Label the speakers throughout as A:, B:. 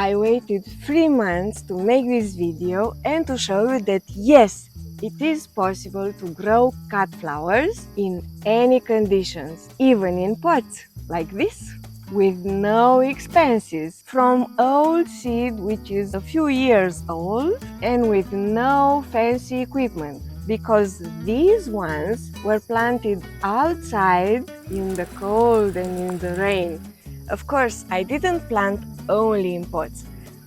A: I waited 3 months to make this video and to show you that yes, it is possible to grow cut flowers in any conditions, even in pots like this, with no expenses, from old seed which is a few years old and with no fancy equipment, because these ones were planted outside in the cold and in the rain. Of course, I didn't plant only in pots.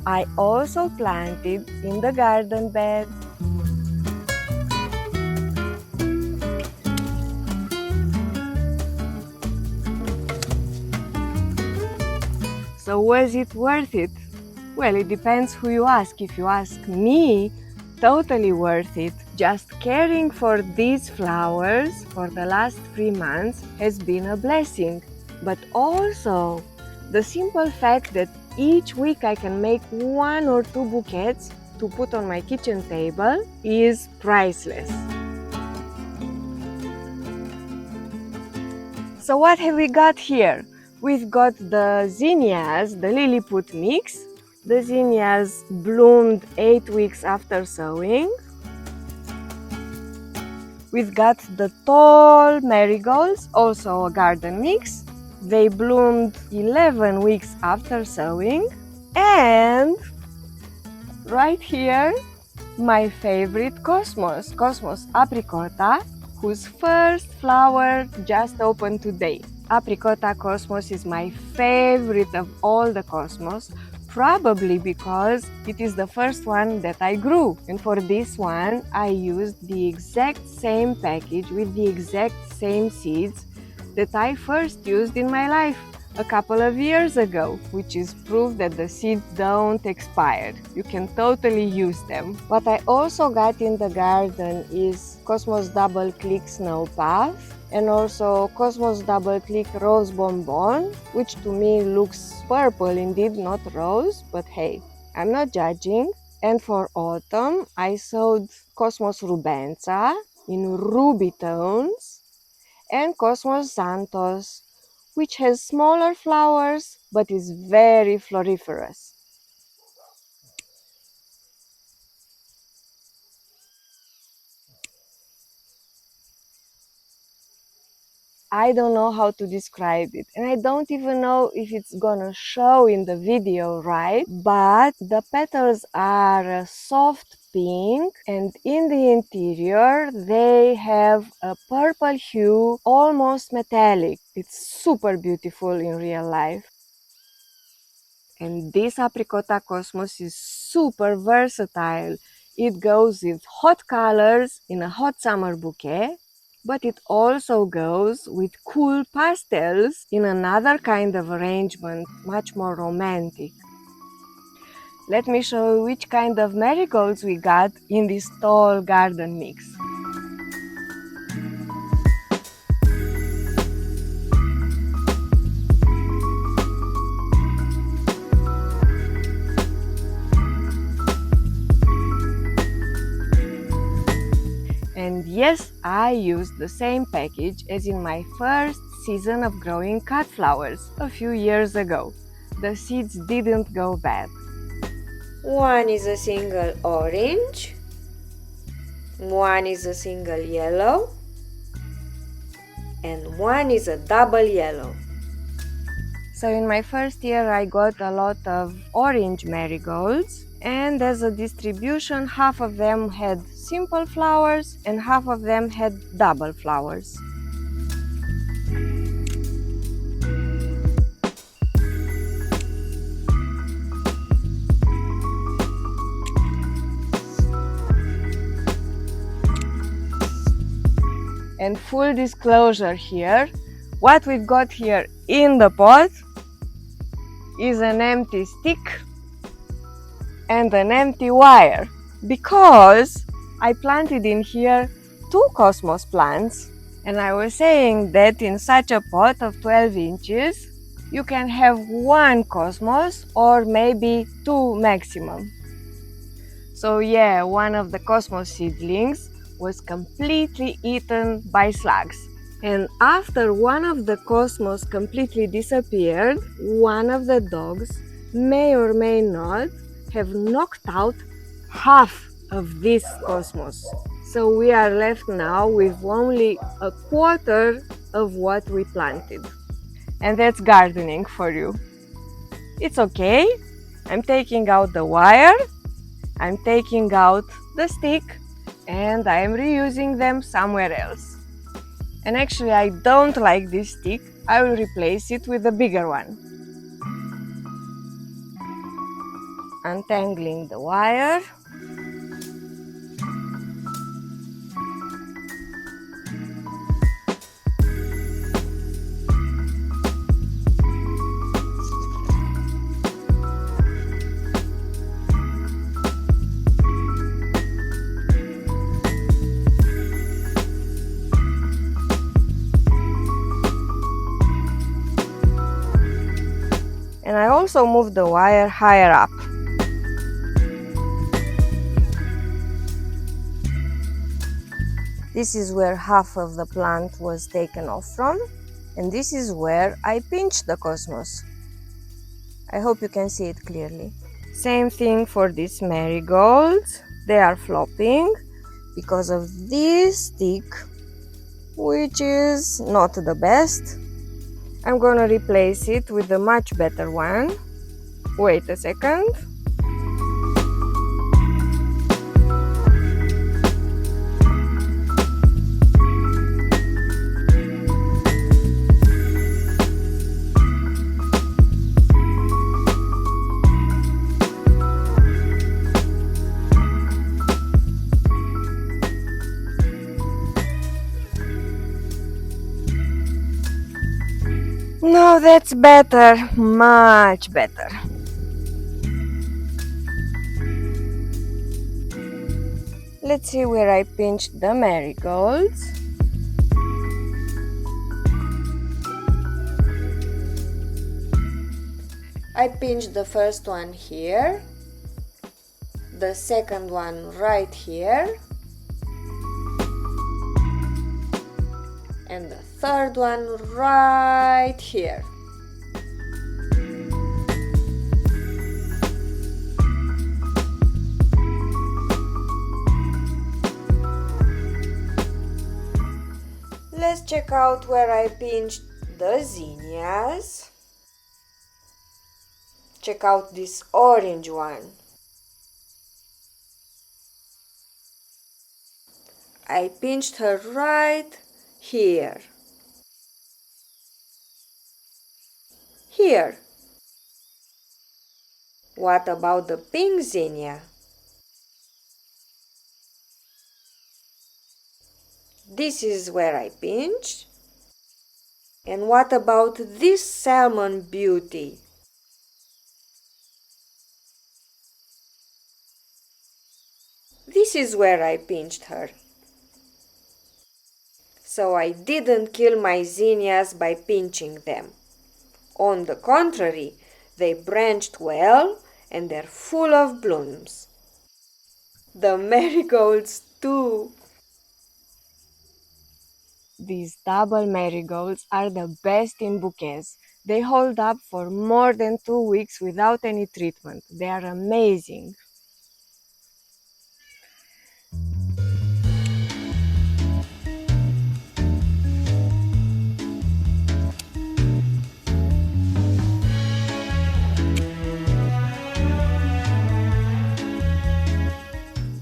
A: I also planted in the garden bed. So was it worth it? Well, it depends who you ask. If you ask me, totally worth it. Just caring for these flowers for the last 3 months has been a blessing. But also, the simple fact that each week I can make 1 or 2 bouquets to put on my kitchen table is priceless. So what have we got here? We've got the zinnias, the Lilliput mix. The zinnias bloomed 8 weeks after sowing. We've got the tall marigolds, also a garden mix. They bloomed 11 weeks after sowing. And right here, my favorite cosmos, Cosmos Apricotta, whose first flower just opened today. Apricotta Cosmos is my favorite of all the cosmos, probably because it is the first one that I grew. And for this one, I used the exact same package with the exact same seeds that I first used in my life a couple of years ago, which is proof that the seeds don't expire. You can totally use them. What I also got in the garden is Cosmos Double Click Snow Puff and also Cosmos Double Click Rose Bonbon, which to me looks purple indeed, not rose, but hey, I'm not judging. And for autumn, I sowed Cosmos Rubenza in ruby tones and Cosmos Santos, which has smaller flowers but is very floriferous. I don't know how to describe it, and I don't even know if it's gonna show in the video right, but the petals are a soft pink and in the interior they have a purple hue, almost metallic. It's super beautiful in real life. And this Apricotta Cosmos is super versatile. It goes with hot colors in a hot summer bouquet, but it also goes with cool pastels in another kind of arrangement, much more romantic. Let me show you which kind of marigolds we got in this tall garden mix. And yes, I used the same package as in my first season of growing cut flowers a few years ago. The seeds didn't go bad.
B: One is a single orange, one is a single yellow, and one is a double yellow.
A: So in my first year I got a lot of orange marigolds, and as a distribution, half of them had simple flowers and half of them had double flowers. And full disclosure here, what we've got here in the pot is an empty stick and an empty wire, because I planted in here 2 cosmos plants, and I was saying that in such a pot of 12 inches you can have 1 cosmos or maybe 2 maximum. So yeah, one of the cosmos seedlings was completely eaten by slugs. And after one of the cosmos completely disappeared, one of the dogs may or may not have knocked out half of this cosmos. So we are left now with only a quarter of what we planted. And that's gardening for you. It's okay. I'm taking out the wire, I'm taking out the stick, and I'm reusing them somewhere else. And actually I don't like this stick, I will replace it with a bigger one. Untangling the wire. And I also move the wire higher up. This is where half of the plant was taken off from, and this is where I pinched the cosmos. I hope you can see it clearly. Same thing for these marigolds. They are flopping because of this stick, which is not the best. I'm gonna replace it with a much better one. Wait a second. No, that's better, much better. Let's see where I pinched the marigolds.
B: I pinched the first one here, the second one right here, and the third one right here. Let's check out where I pinched the zinnias. Check out this orange one. I pinched her right here. Here. What about the pink zinnia? This is where I pinched. And what about this salmon beauty? This is where I pinched her. So I didn't kill my zinnias by pinching them. On the contrary, they branched well and they're full of blooms. The marigolds too.
A: These double marigolds are the best in bouquets. They hold up for more than 2 weeks without any treatment. They are amazing.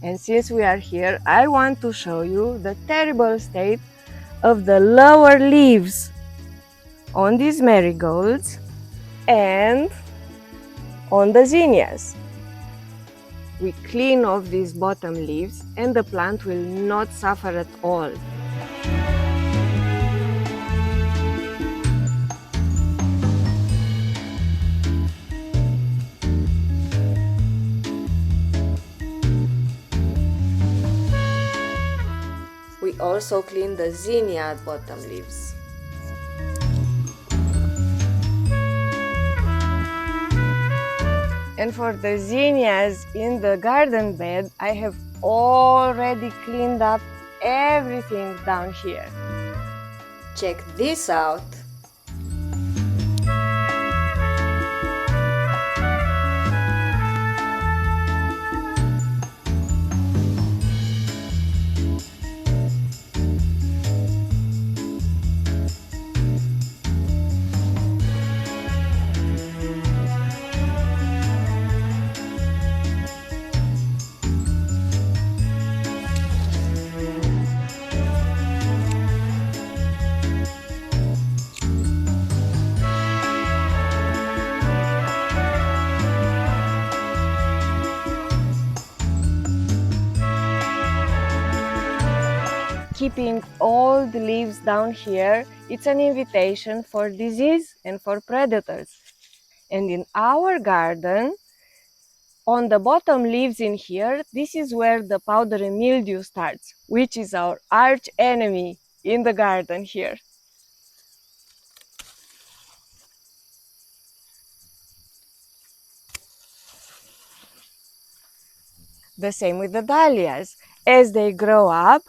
A: And since we are here, I want to show you the terrible state of the lower leaves on these marigolds and on the zinnias. We clean off these bottom leaves and the plant will not suffer at all.
B: We also clean the zinnia bottom leaves.
A: And for the zinnias in the garden bed, I have already cleaned up everything down here.
B: Check this out.
A: keeping all the leaves down here, it's an invitation for disease and for predators. And in our garden, on the bottom leaves in here, this is where the powdery mildew starts, which is our arch enemy in the garden here. The same with the dahlias. As they grow up,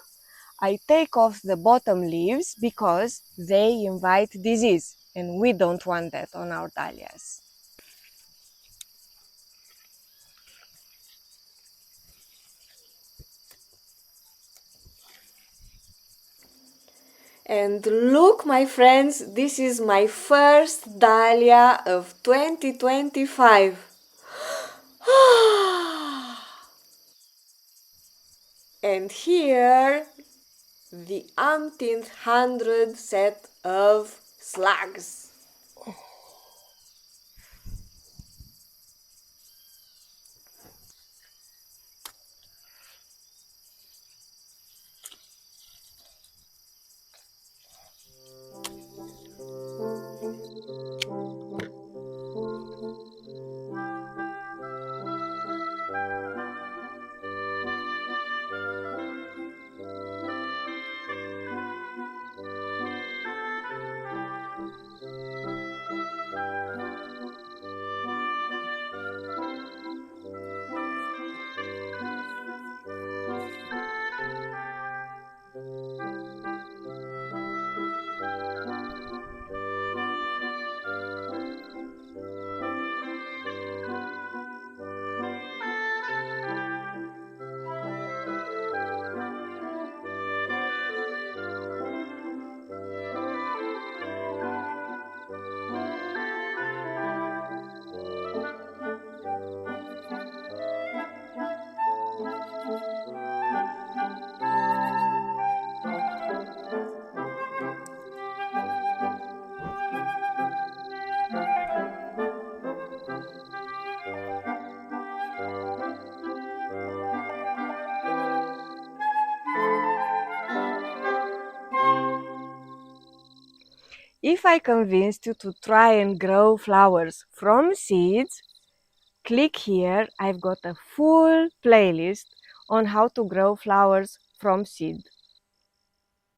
A: I take off the bottom leaves because they invite disease, and we don't want that on our dahlias.
B: And look, my friends, this is my first dahlia of 2025. And here, the umpteenth hundred set of slugs.
A: If I convinced you to try and grow flowers from seeds, click here. I've got a full playlist on how to grow flowers from seed.